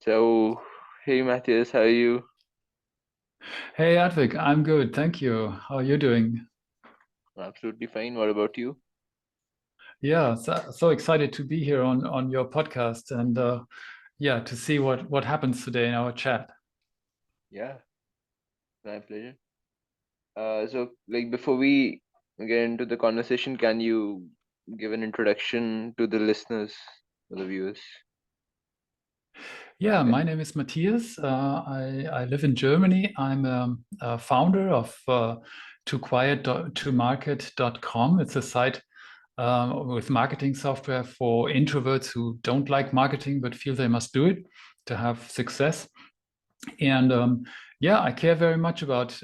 So, hey Matthias, how are you? Hey Advik, I'm good, thank you. How are you doing? Absolutely fine. What about you? Yeah, so excited to be here on your podcast and yeah, to see what happens today in our chat. Yeah, my pleasure. Before we get into the conversation, can you give an introduction to the listeners, to the viewers? Yeah, my name is Matthias. I live in Germany. I'm a founder of toquiet.tomarket.com. It's a site with marketing software for introverts who don't like marketing but feel they must do it to have success. And yeah, I care very much about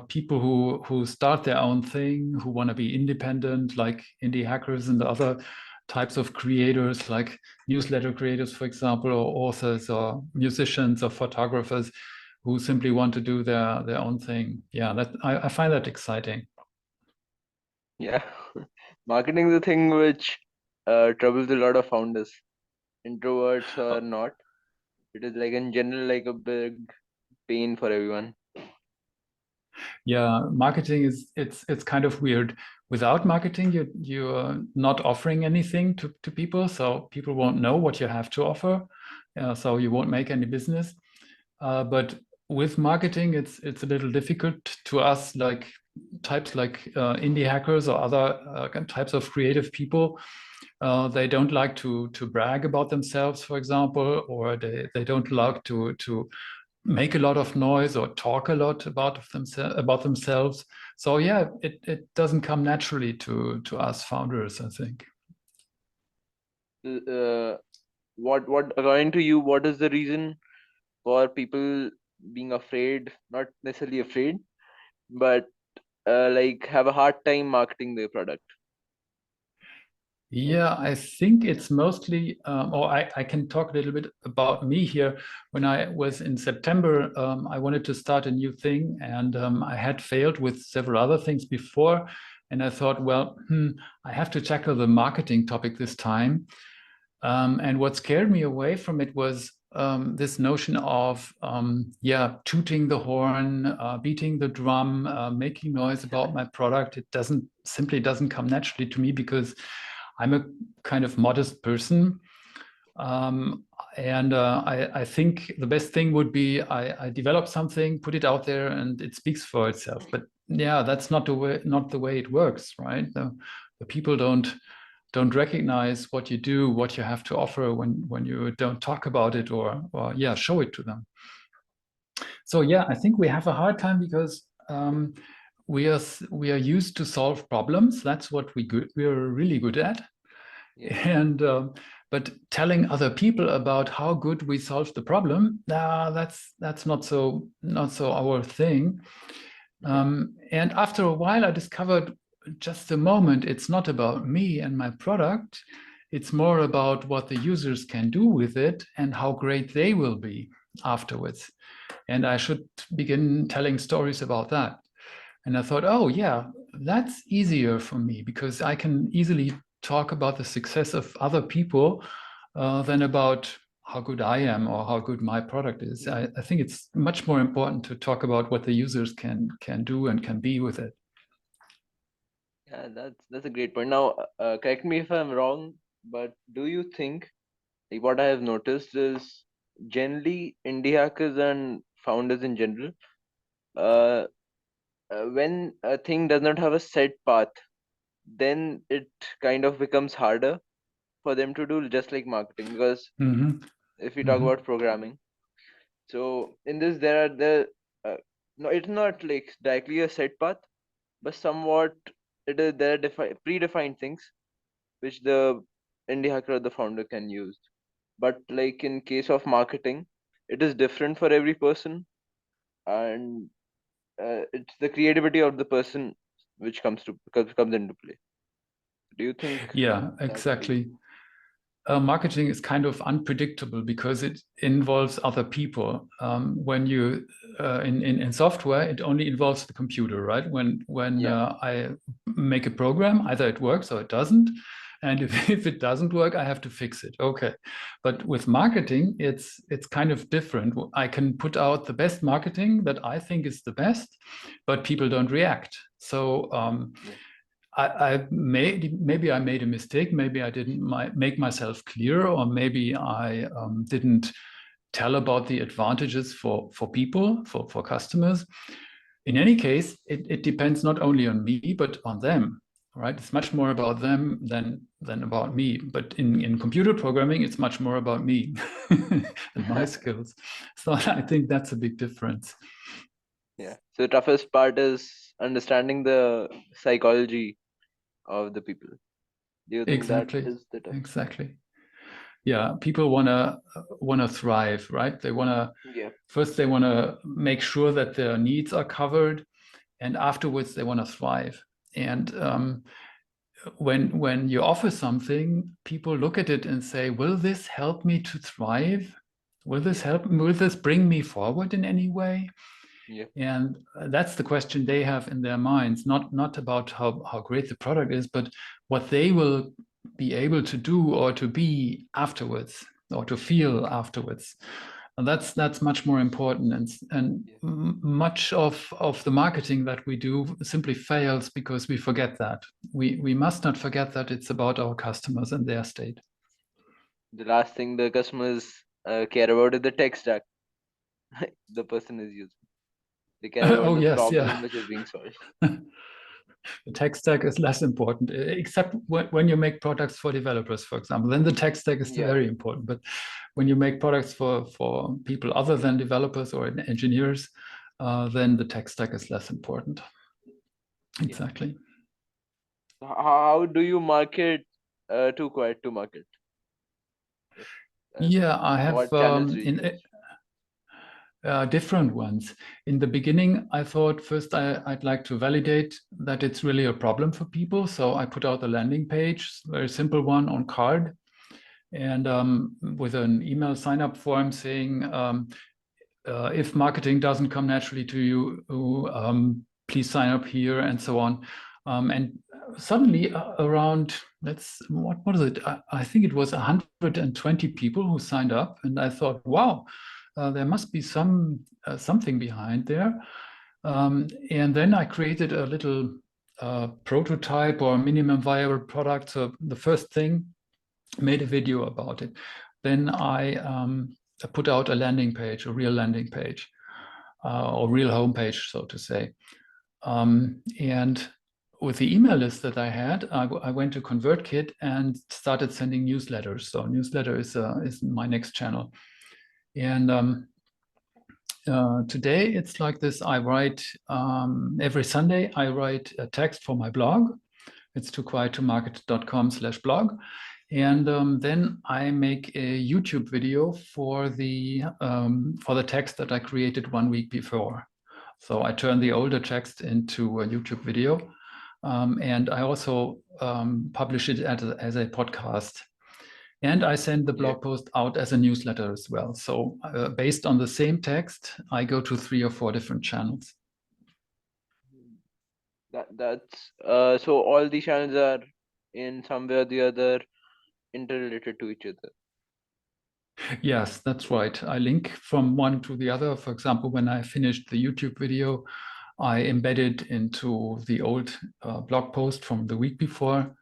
people who start their own thing, who want to be independent, like indie hackers and other types of creators, like newsletter creators, for example, or authors, or musicians, or photographers, who simply want to do their own thing. Yeah, that I find that exciting. Yeah, marketing is a thing which troubles a lot of founders, introverts or not. It is like in general like a big pain for everyone. Yeah, marketing is it's kind of weird. Without marketing, you're not offering anything to people, so people won't know what you have to offer. So you won't make any business. But with marketing, it's a little difficult to us, like types like indie hackers or other types of creative people. They don't like to brag about themselves, for example, or they don't like to make a lot of noise or talk a lot about themselves. So yeah, it doesn't come naturally to us founders, I think. Uh, what according to you, what is the reason for people being afraid, not necessarily afraid, but like have a hard time marketing their product? Yeah, I think it's mostly, or I can talk a little bit about me here. When I was in September, I wanted to start a new thing, and I had failed with several other things before. And I thought, well, I have to tackle the marketing topic this time. And what scared me away from it was this notion of, yeah, tooting the horn, beating the drum, making noise about my product. It doesn't come naturally to me because I'm a kind of modest person. Um, and I think the best thing would be I develop something, put it out there, and it speaks for itself. But yeah, that's not the way it works, right? The people don't recognize what you do, what you have to offer when you don't talk about it or yeah, show it to them. So yeah, I think we have a hard time because we are used to solve problems. That's what we're really good at. Yeah. And but telling other people about how good we solved the problem, that's not so our thing. Mhm. And after a while, I discovered just a moment, it's not about me and my product. It's more about what the users can do with it and how great they will be afterwards. And I should begin telling stories about that. And I thought, oh, yeah, that's easier for me because I can easily talk about the success of other people than about how good I am or how good my product is. I think it's much more important to talk about what the users can do and can be with it. Yeah, that's a great point. Now, correct me if I'm wrong, but do you think like what I have noticed is generally indie hackers and founders in general, uh, when a thing does not have a set path, then it kind of becomes harder for them to do, just like marketing. Because Hmm. if we talk Hmm. about programming, so in this there are the no, it's not like directly a set path, but somewhat it is there are predefined things which the indie hacker or the founder can use. But like in case of marketing, it is different for every person, and it's the creativity of the person which comes into play. Do you think Yeah, that's the case? exactly. Marketing is kind of unpredictable because it involves other people. When you in software, it only involves the computer, right? When Yeah. I make a program, either it works or it doesn't. And if it doesn't work, I have to fix it. Okay. But with marketing, it's kind of different. I can put out the best marketing that I think is the best, but people don't react. So Yeah. maybe I made a mistake. Maybe I didn't make myself clear, or maybe I didn't tell about the advantages for people, for customers. In any case, it depends not only on me, but on them, right? It's much more about them than about me. But in computer programming, it's much more about me and my skills. So I think that's a big difference. Yeah. So the toughest part is understanding the psychology of the people. Do you think that Exactly. is the toughest part? Exactly. Yeah, people wanna thrive, right? They wanna Yeah. first they wanna make sure that their needs are covered, and afterwards they wanna thrive. And when you offer something, people look at it and say, "Will this help me to thrive? Will this Yeah. help? Will this bring me forward in any way?" Yeah. And that's the question they have in their minds, not about how great the product is, but what they will be able to do or to be afterwards, or to feel afterwards. And that's much more important. And Yeah. much of the marketing that we do simply fails because we forget that. We must not forget that it's about our customers and their state. The last thing the customers care about is the tech stack the person is using. They care about Oh the yes, yeah. problem which is being solved. The tech stack is less important, except when you make products for developers, for example. Then the tech stack is Yeah. very important. But when you make products for people other than developers or engineers, then the tech stack is less important. Yeah. Exactly. So how do you market Too Quiet to market? If, Yeah, I have what channels do you use? different ones. In the beginning, I thought first I'd like to validate that it's really a problem for people. So I put out a landing page, very simple one on card, and with an email sign up form saying, if marketing doesn't come naturally to you, please sign up here, and so on. And suddenly, around what is it? I think it was 120 people who signed up, and I thought, wow, there must be something behind there. And then I created a little prototype or minimum viable product. So the first thing, made a video about it. Then I put out a landing page, a real landing page, or real homepage, so to say. And with the email list that I had, I went to ConvertKit and started sending newsletters. So newsletter is my next channel. And today it's like this. I write every Sunday. I write a text for my blog. It's tooquiettomarket.com/blog. And then I make a YouTube video for the text that I created 1 week before. So I turn the older text into a YouTube video, and I also publish it as a podcast. And I send the Yeah. blog post out as a newsletter as well. So based on the same text, I go to 3 or 4 different channels. That's so all these channels are in some way or the other interrelated to each other. Yes, that's right. I link from one to the other. For example, when I finished the YouTube video, I embedded into the old blog post from the week before.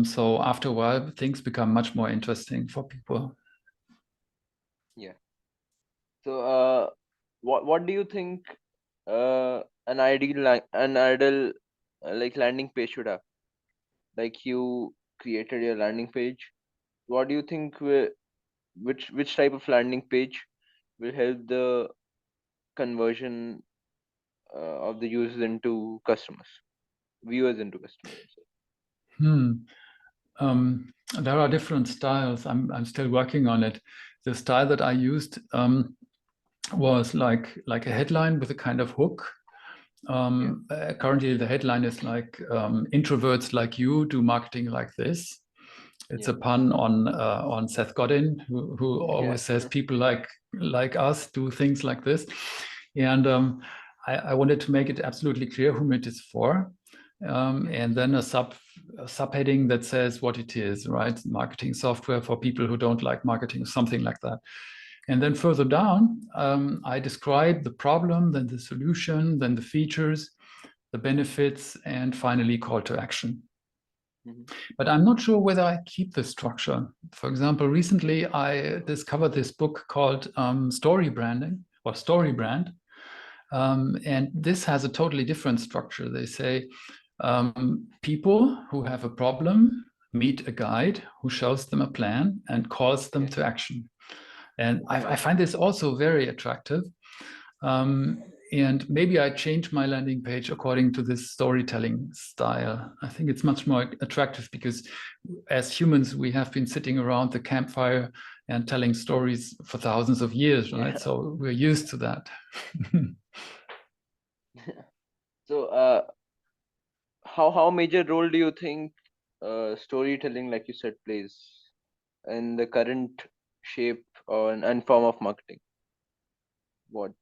So after a while, things become much more interesting for people. Yeah. So what do you think an ideal like landing page should have? Like you created your landing page. What do you think which type of landing page will help the conversion of the users into customers, viewers into customers? Hmm. There are different styles. I'm still working on it. The style that I used was like a headline with a kind of hook. Yeah. Currently, the headline is like introverts like you do marketing like this. It's Yeah. a pun on Seth Godin, who Yeah. always says people like us do things like this. And I wanted to make it absolutely clear whom it is for. and then a subheading that says what it is, right? Marketing software for people who don't like marketing, something like that. And then further down, I describe the problem, then the solution, then the features, the benefits, and finally call to action. But I'm not sure whether I keep this structure. For example, recently I discovered this book called Story Branding or Story Brand. And this has a totally different structure. They say people who have a problem meet a guide who shows them a plan and calls them to action. And I find this also very attractive. And maybe I change my landing page according to this storytelling style. I think it's much more attractive because as humans, we have been sitting around the campfire and telling stories for thousands of years, right? Yeah. So we're used to that. So, how major role do you think storytelling, like you said, plays in the current shape and form of marketing? What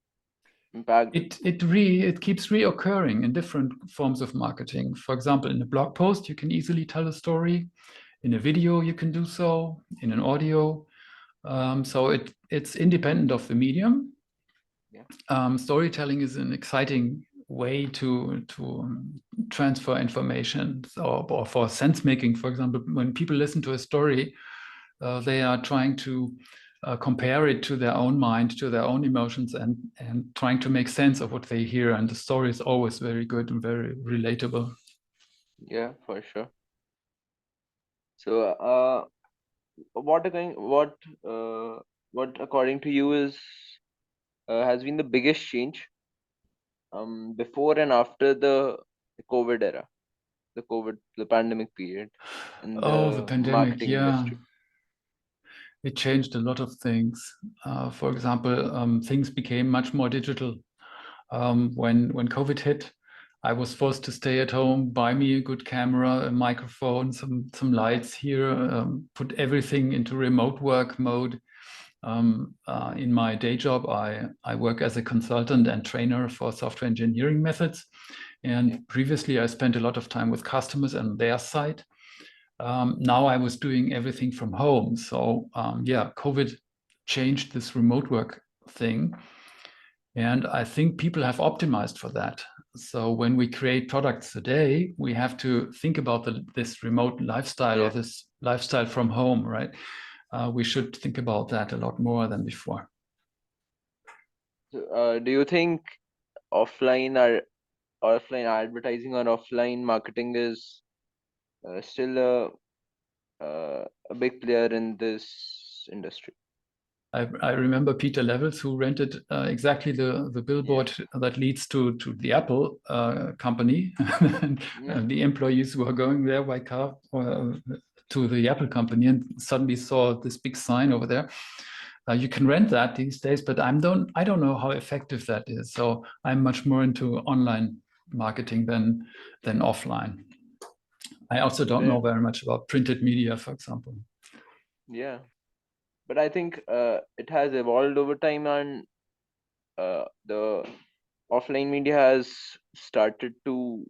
impact? It keeps reoccurring in different forms of marketing. For example, in a blog post, you can easily tell a story. In a video, you can do so. In an audio, so it's independent of the medium. Yeah. Storytelling is an exciting way to transfer information or for sense making. For example, when people listen to a story, they are trying to compare it to their own mind, to their own emotions, and trying to make sense of what they hear. And the story is always very good and very relatable. Yeah, for sure. So, what according to you is has been the biggest change before and after the COVID era, the pandemic period in Oh, the the pandemic, marketing yeah. industry? It changed a lot of things. For example, things became much more digital. When COVID hit, I was forced to stay at home, buy me a good camera, a microphone, some lights here, put everything into remote work mode. In my day job, I work as a consultant and trainer for software engineering methods. And previously, I spent a lot of time with customers and their site. Now I was doing everything from home. So yeah, COVID changed this remote work thing. And I think people have optimized for that. So when we create products today, we have to think about this remote lifestyle or Yeah. this lifestyle from home, right? We should think about that a lot more than before. So, do you think offline or offline advertising or offline marketing is still a big player in this industry? I remember Peter Levels, who rented exactly the Yeah. billboard that leads to the Apple company, and the employees who are going there by car to the Apple company, and suddenly saw this big sign over there. You can rent that these days, but I don't know how effective that is. So I'm much more into online marketing than offline. I also don't know But very much about printed media, for example. yeah, but I think it has evolved over time, and the offline media has started to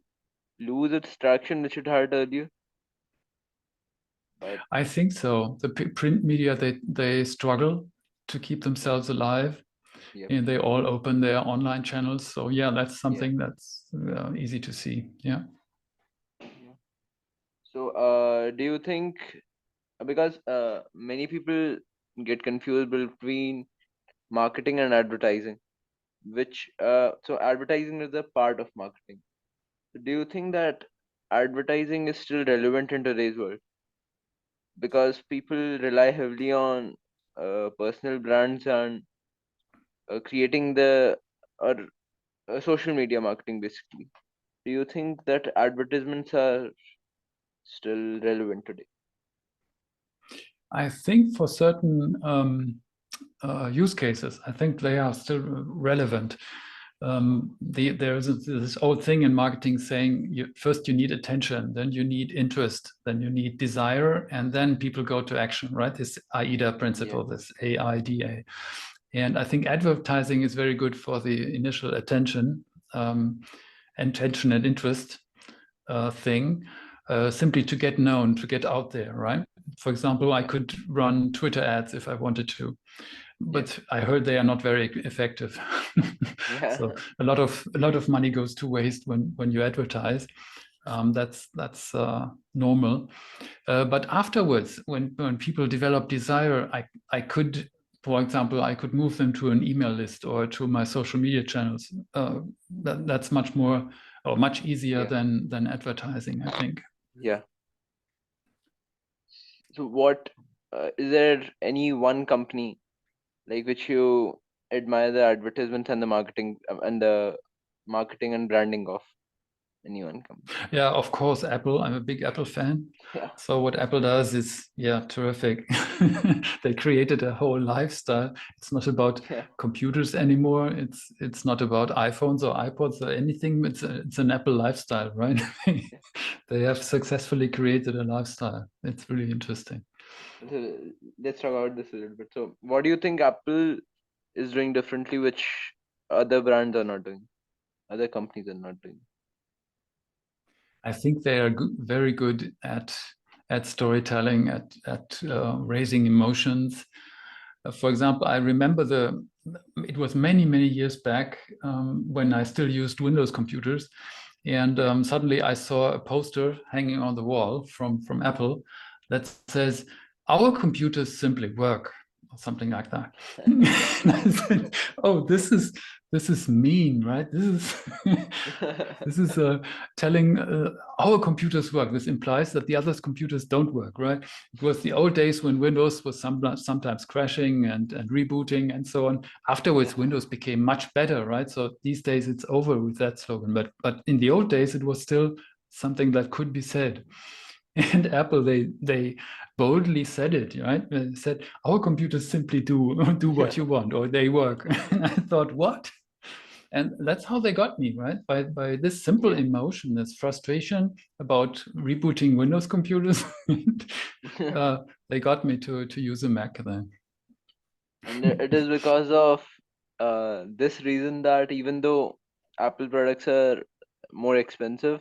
lose its traction which it had earlier. But I think so. The print media, they struggle to keep yeah, themselves alive, yeah, and they all open their online channels. So yeah, that's yeah, something that's easy to see. Yeah. yeah. So, do you think because many people get confused between marketing and advertising, which so advertising is a part of marketing. So do you think that advertising is still relevant in today's world? Because people rely heavily on personal brands and creating the or social media marketing basically. Do you think that advertisements are still relevant today? I think for certain use cases, I think they are still relevant. There's this old thing in marketing saying first you need attention, then you need interest, then you need desire, and then people go to action, right? This AIDA Yeah, principle, this AIDA. And I think advertising is very good for the initial attention and interest. thing simply to get known, to get out there, right? For example, I Yeah. could run Twitter ads if I wanted to, Yeah. but I heard they are not very effective. Yeah. So a lot of money goes to waste when you advertise. That's normal. But afterwards, when people develop desire, I could, for example, I could move them to an email list or to my social media channels. That's much more or much easier Yeah. than advertising, I think. Yeah. So what is there any one company like which you admire the advertisements and the marketing and branding of any one company? Yeah, of course, Apple. I'm a big Apple fan. Yeah. So what Apple does is, yeah, terrific. They created a whole lifestyle. It's not about Yeah. computers anymore. It's not about iPhones or iPods or anything. It's an Apple lifestyle, right? Yeah. They have successfully created a lifestyle. It's really interesting. So let's talk about this a little bit. So what do you think Apple is doing differently which other brands are not doing, other companies are not doing? I think they are very good at storytelling, at raising emotions. For example, I remember it was many years back when I still used Windows computers, and Yeah. suddenly I saw a poster hanging on the wall from Apple that says, "Our computers simply work," or something like that. And I said, "Oh, this is mean, right? This is telling our computers work. This implies that the others' computers don't work, right? It was the old days when Windows was sometimes crashing and rebooting and so on. Yeah. Afterwards, Windows became much better, right? So these days it's over with that slogan. But in the old days, it was still something that could be said. And Apple, they boldly said it, right? They said, our computers simply do what you want, or they work. And I thought, what? And that's how they got me, right? By this simple Yeah. emotion, this frustration about rebooting Windows computers. uh, they got me to use a Mac then. And it is because of this reason that even though Apple products are more expensive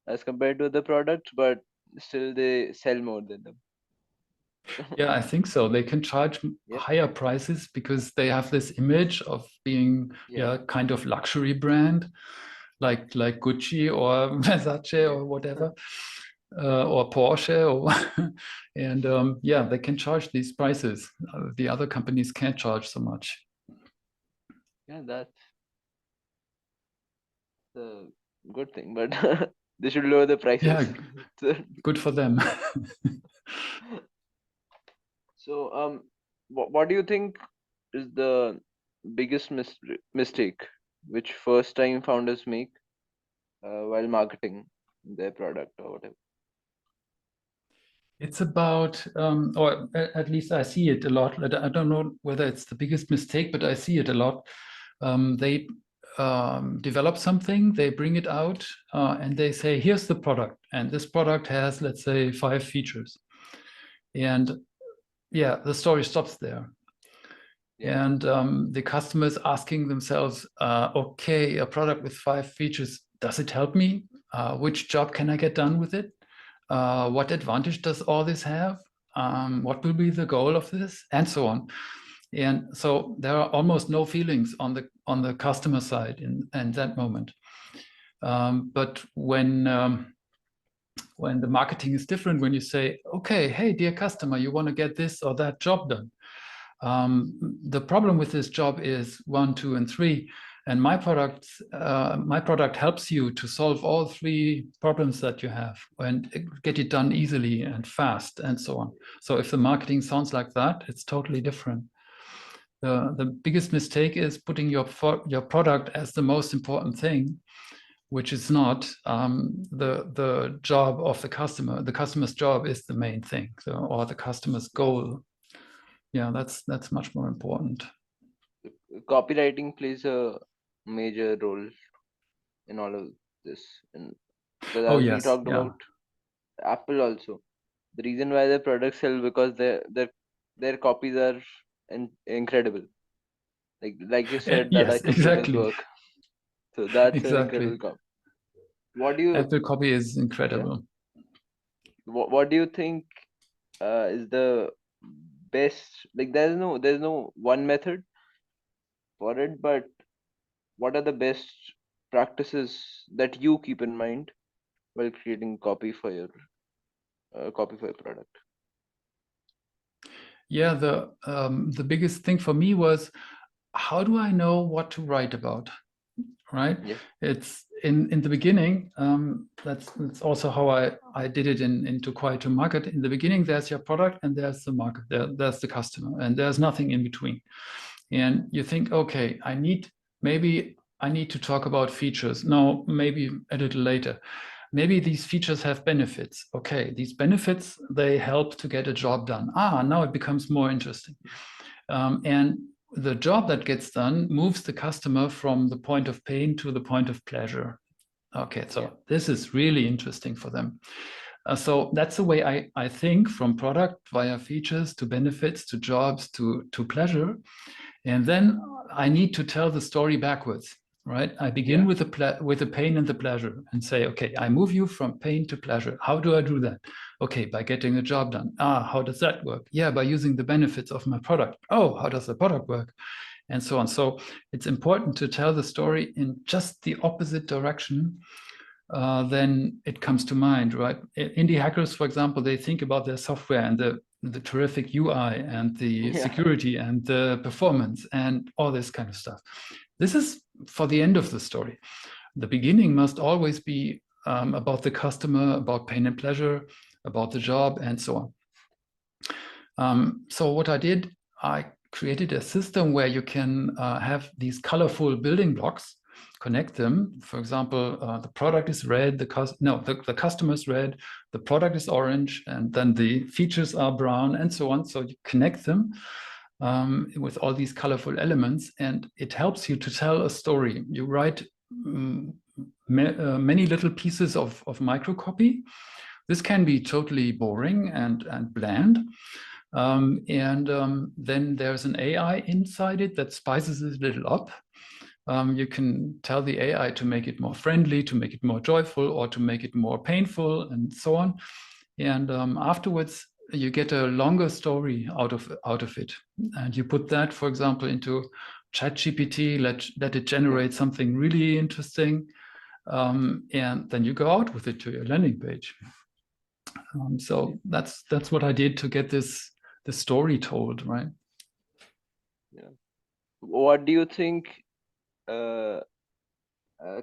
as compared to other products, but still they sell more than them. Yeah, I think so. They can charge Yeah. higher prices because they have this image of being, Yeah. yeah, kind of luxury brand, like Gucci or Versace Yeah. or whatever, or Porsche, or and yeah, they can charge these prices. The other companies can't charge so much. Yeah, that's a good thing, but they should lower the prices. Yeah, So, good for them. so what do you think is the biggest mistake which first time founders make while marketing their product or whatever? It's about, or at least I see it a lot. I don't know whether it's the biggest mistake, but I see it a lot. They develop something, they bring it out, and they say, here's the product. And this product has, let's say, 5 features. And yeah, the story stops there. Yeah. And the customer is asking themselves, okay, a product with 5 features, does it help me? Which job can I get done with it? What advantage does all this have? What will be the goal of this? And so on. And so there are almost no feelings on the customer side in that moment. But when the marketing is different, when you say, okay, hey, dear customer, you want to get this or that job done. The problem with this job is 1, 2, and 3. And my product helps you to solve all 3 problems that you have and get it done easily and fast and so on. So if the marketing sounds like that, it's totally different. The biggest mistake is putting your product as the most important thing, which is not. The job of the customer. The customer's job is the main thing, or the customer's Yeah. goal. Yeah, that's much more important. Copywriting plays a major role in all of this, and because Oh as we yes, talked yeah. about Apple also, the reason why their products sell because their copies are incredible. Like you said that our Yes, computers exactly. work, so that's an Exactly. incredible copy. What do you Apple copy is yeah? incredible. What do you think is the best? Like, there's no one method for it, but what are the best practices that you keep in mind while creating copy for your product? Yeah, the biggest thing for me was, how do I know what to write about? Right? Yeah, It's in the beginning. That's also how I did it into Quiet to Market. In the beginning, there's your product and there's the market. There's the customer, and there's nothing in between. And you think, okay, maybe I need to talk about features. No, maybe a little later. Maybe these features have benefits. Okay, these benefits, they help to get a job done. Now it becomes more interesting. And the job that gets done moves the customer from the point of pain to the point of pleasure. Okay, yeah, so this is really interesting for them. So that's the way I think, from product via features to benefits to jobs to pleasure. And then I need to tell the story backwards, right? I begin yeah, with the pain and the pleasure and say, okay, I move you from pain to pleasure. How do I do that? Okay, by getting the job done. How does that work? Yeah, by using the benefits of my product. Oh, how does the product work? And so on. So it's important to tell the story in just the opposite direction. Then it comes to mind, right? Indie hackers, for example, they think about their software and the terrific UI and the yeah, security and the performance and all this kind of stuff. This is for the end of the story. The beginning must always be about the customer, about pain and pleasure, about the job, and so on. So what I did, I created a system where you can have these colorful building blocks, connect them. For example, the product is red, the customer is red, the product is orange, and then the features are brown, and so on. So you connect them with all these colorful elements, and it helps you to tell a story. You write many little pieces of microcopy. This can be totally boring and bland. Then there's an AI inside it that spices it a little up. You can tell the AI to make it more friendly, to make it more joyful, or to make it more painful, and so on. And afterwards, you get a longer story out of it. And you put that, for example, into ChatGPT, let it yeah, generate something really interesting. And then you go out with it to your landing page. yeah, So that's what I did to get the story told, right? yeah. What do you think uh,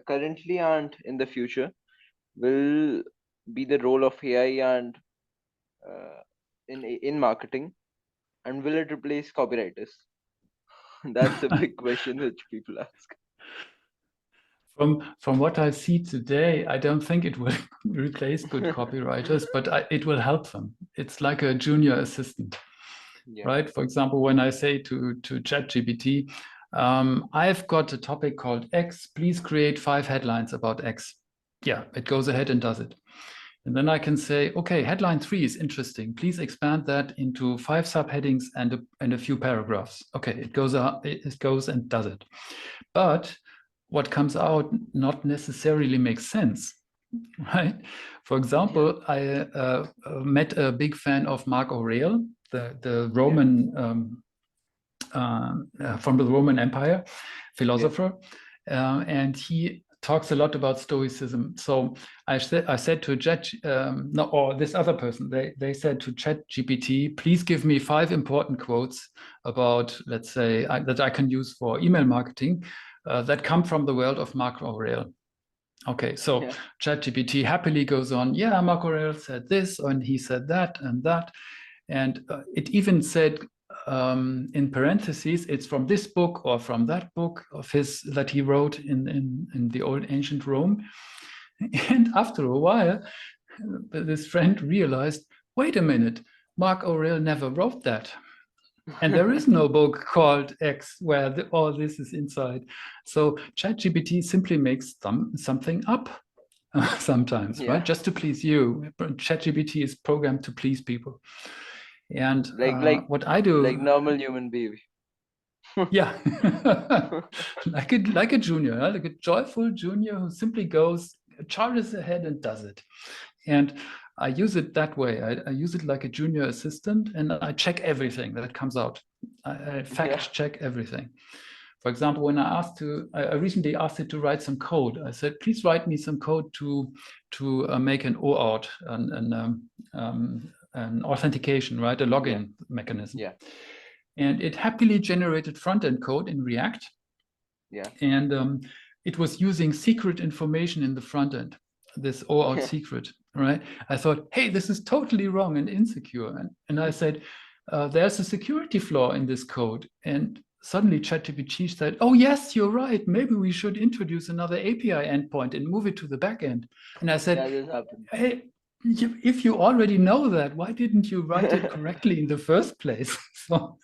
currently and in the future will be the role of AI and uh, in marketing, and will it replace copywriters? That's a big question which people ask. From what I see today, I don't think it will replace good copywriters, but it will help them. It's like a junior assistant, Yeah, right? For example, when I say to ChatGPT, I've got a topic called X, please create 5 headlines about X. Yeah, it goes ahead and does it. And then I can say, okay, headline 3 is interesting. Please expand that into 5 subheadings and a few paragraphs. Okay, it goes and does it. But what comes out not necessarily makes sense, right? For yeah, example, I met a big fan of Mark Aurel, the yeah, Roman from the Roman Empire yeah, philosopher, and he talks a lot about Stoicism. So I said to Chat, no, or this other person, they said to ChatGPT, please give me 5 important quotes about, let's say, that I can use for email marketing that come from the world of Mark Aurel. Okay, so yeah, ChatGPT happily goes on, yeah, Mark Aurel said this, and he said that and that. And it even said in parentheses, it's from this book or from that book of his that he wrote in the old ancient Rome. And after a while, this friend realized, wait a minute, Mark Aurel never wrote that. And there is no book called X where all this is inside. So ChatGPT simply makes something up sometimes, right? yeah. Just to please you. ChatGPT is programmed to please people. And Like like what I like do, normal human behavior. yeah, like a junior, like a joyful junior who simply goes charges ahead and does it. And I use it that way. I use it like a junior assistant, and I check everything that comes out. I Yeah. fact check everything. For example, when I recently asked it to write some code. I said, please write me some code to make an OAuth, an authentication, right? A login mechanism. Yeah. And it happily generated front-end code in React. Yeah. And it was using secret information in the front end, this OAuth secret, right? I thought, hey, this is totally wrong and insecure. And I said, there's a security flaw in this code. And suddenly ChatGPT said, oh, yes, you're right. Maybe we should introduce another API endpoint and move it to the backend. And I said, Yeah, this happened. hey, if you already know that, why didn't you write it correctly in the first place? So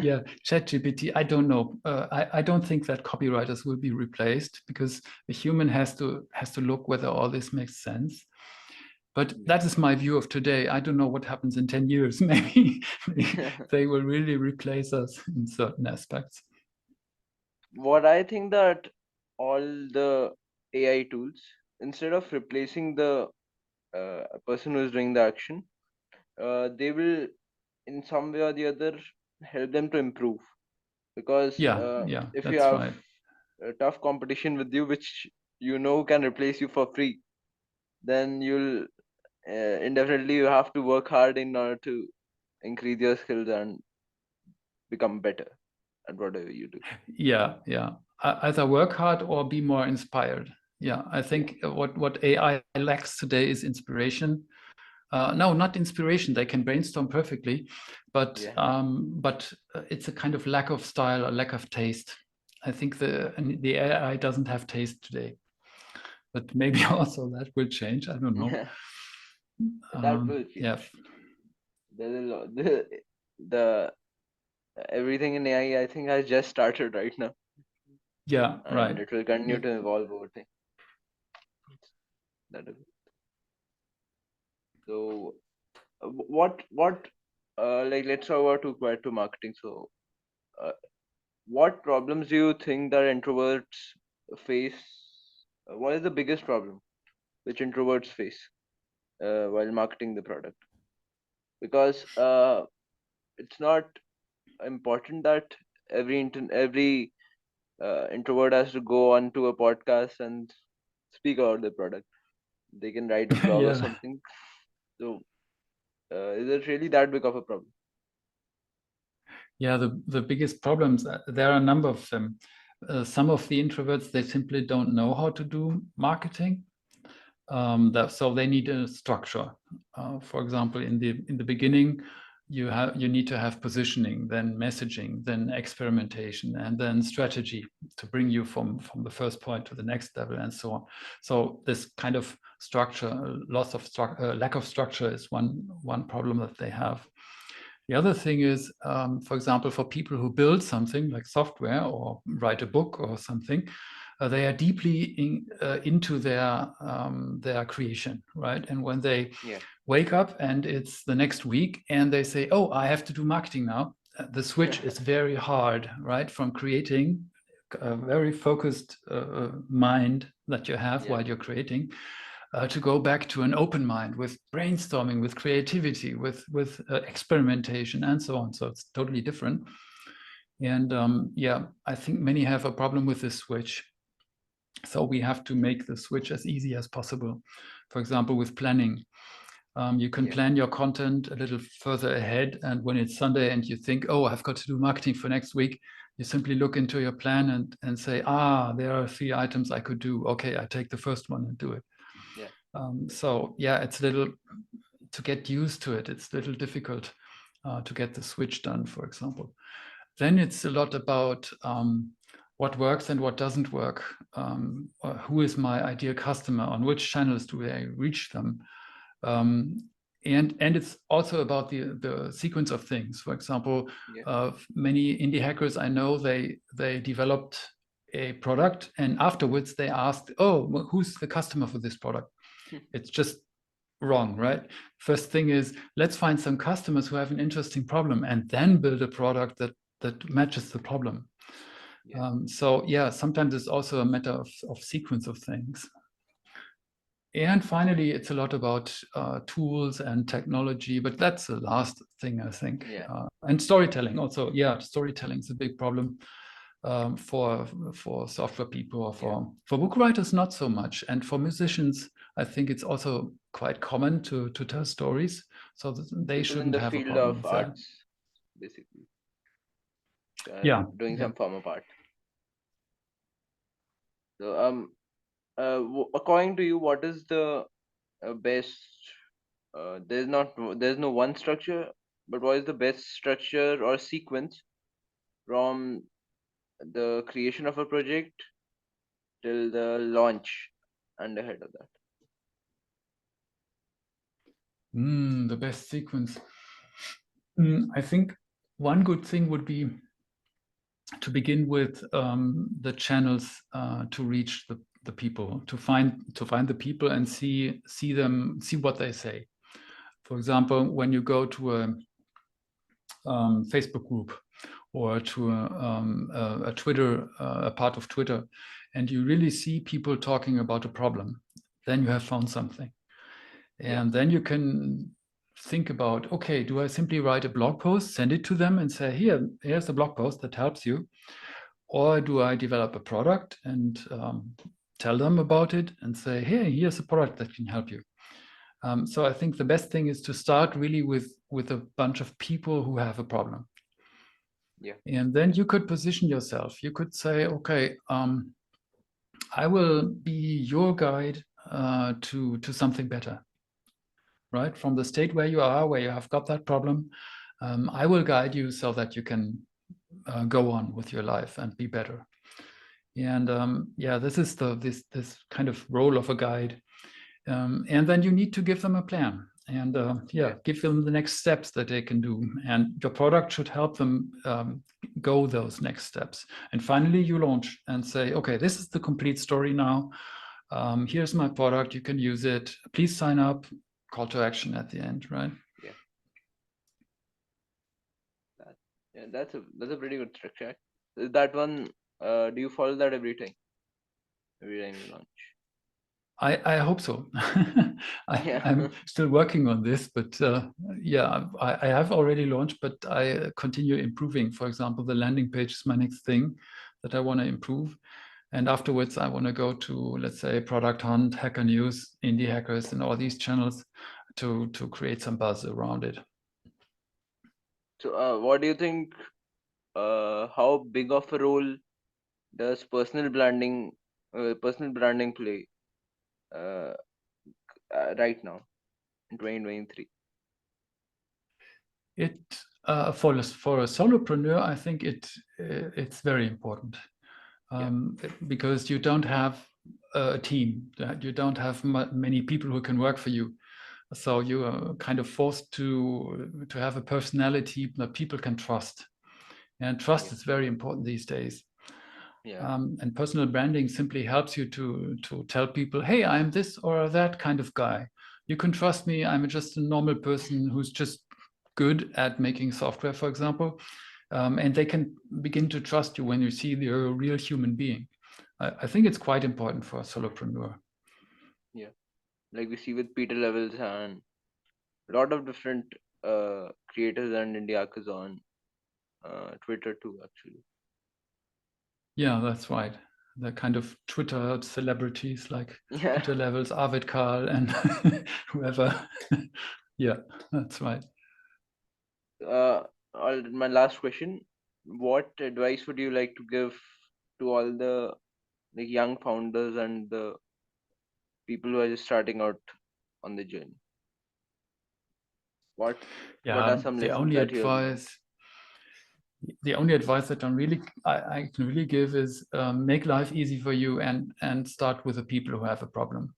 yeah, ChatGPT, I don't know. I don't think that copywriters will be replaced, because the human has to look whether all this makes sense. But that is my view of today. I don't know what happens in 10 years. Maybe they will really replace us in certain aspects. What I think that all the AI tools, instead of replacing the person who is doing the action, they will, in some way or the other, help them to improve. Because Yeah, if you that's have right. a tough competition with you, which can replace you for free, then you'll indefinitely you have to work hard in order to increase your skills and become better at whatever you do. Yeah. Either work hard or be more inspired. Yeah, I Yeah. think what AI lacks today is inspiration. No, not inspiration. They can brainstorm perfectly, but Yeah. it's a kind of lack of style, a lack of taste. I think the AI doesn't have taste today, but maybe also that will change. I don't know. That will Yeah, change. There is the everything in AI, I think, has just started right now, yeah, and right. it will continue Yeah, to evolve over time. That is so. What like, let's talk about to quiet to marketing. So, uh, what problems do you think that introverts face? What is the biggest problem which introverts face while marketing the product? Because it's not important that every introvert has to go onto a podcast and speak about the product. They can write a blog or yeah. something. So, is it really that big of a problem? Yeah, the biggest problems, there are a number of them. Some of the introverts, they simply don't know how to do marketing. So they need a structure. For example, in the beginning, you need to have positioning, then messaging, then experimentation, and then strategy to bring you from the first point to the next level, and so on. So this kind of structure, lack of structure, is one problem that they have. The other thing is, for example, for people who build something like software or write a book or something, they are deeply into their creation, right? And when they Yeah. wake up and it's the next week and they say, "Oh, I have to do marketing now," the switch is very hard, right? From creating a very focused mind that you have Yeah. while you're creating, to go back to an open mind with brainstorming, with creativity, with experimentation, and so on. So it's totally different. And yeah, I think many have a problem with this switch. So we have to make the switch as easy as possible. For example, with planning, you can Yeah. plan your content a little further ahead. And when it's Sunday and you think, oh, I've got to do marketing for next week, you simply look into your plan and say, there are 3 items I could do. Okay, I take the first one and do it. Yeah. So yeah, it's a little, to get used to it, it's a little difficult to get the switch done, for example. Then it's a lot about what works and what doesn't work. Who is my ideal customer? On which channels do I reach them? And it's also about the sequence of things. For example, Yeah. many indie hackers I know, they developed a product and afterwards they asked, oh, who's the customer for this product? It's just wrong, right? First thing is, let's find some customers who have an interesting problem and then build a product that matches the problem. Yeah. So yeah, sometimes it's also a matter of sequence of things. And finally, it's a lot about tools and technology, but that's the last thing, I think. Yeah. And storytelling also. Yeah, storytelling is a big problem for software people, or for book writers, not so much. And for musicians, I think it's also quite common to tell stories, so that they People in shouldn't the have a field problem of with that. arts, basically, Yeah, doing yeah. some form of art. So, according to you, what is the best? There's no one structure, but what is the best structure or sequence from the creation of a project till the launch and ahead of that? The best sequence. I think one good thing would be to begin with the channels to reach the people, to find the people and see what they say. For example, when you go to a Facebook group or to a Twitter, a part of Twitter, and you really see people talking about a problem, then you have found something. And then you can think about, okay, do I simply write a blog post, send it to them and say, here's the blog post that helps you? Or do I develop a product and tell them about it and say, hey, here's a product that can help you? So I think the best thing is to start really with a bunch of people who have a problem. Yeah. And then you could position yourself. You could say, okay, I will be your guide to something better, right? From the state where you are, where you have got that problem, I will guide you so that you can go on with your life and be better. And this is this kind of role of a guide. And then you need to give them a plan and give them the next steps that they can do. And your product should help them go those next steps. And finally, you launch and say, okay, this is the complete story now. Here's my product. You can use it. Please sign up. Call to action at the end, right? Yeah. That's a pretty good structure. Is that one? Do you follow that every time? Every time you launch? I hope so. I'm still working on this, but I have already launched, but I continue improving. For example, the landing page is my next thing that I want to improve. And afterwards, I want to go to, let's say, Product Hunt, Hacker News, Indie Hackers, and all these channels to create some buzz around it. So, what do you think? How big of a role does personal branding play right now in 2023? It for a solopreneur, I think it's very important because you don't have a team, you don't have many people who can work for you, so you are kind of forced to have a personality that people can trust, and trust is very important these days. And personal branding simply helps you to tell people, hey, I'm this or that kind of guy. You can trust me. I'm just a normal person who's just good at making software, for example. And they can begin to trust you when you see you're a real human being. I think it's quite important for a solopreneur. Yeah, like we see with Peter Levels and a lot of different creators and indie hackers on Twitter too, actually. Yeah, that's right. The kind of Twitter celebrities like Peter Levels, Arvid Kahl, and whoever. Yeah, that's right. My last question: what advice would you like to give to all the young founders and the people who are just starting out on the journey? What are some lessons that you have learned? The only advice that I can really give is make life easy for you and start with the people who have a problem,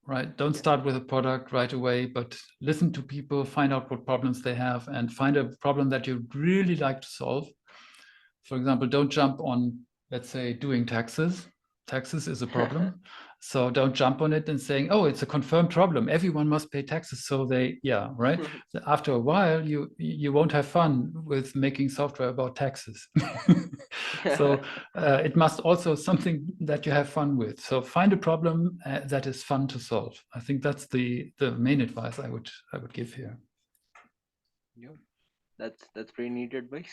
right? Don't start with a product right away, but listen to people, find out what problems they have, and find a problem that you'd really like to solve. For example, don't jump on, let's say, doing taxes. Taxes is a problem. So don't jump on it and saying, oh, it's a confirmed problem, everyone must pay taxes. So right. So after a while, you won't have fun with making software about taxes. So it must also something that you have fun with. So find a problem that is fun to solve. I think that's the main advice I would give here. Yeah, that's pretty neat advice.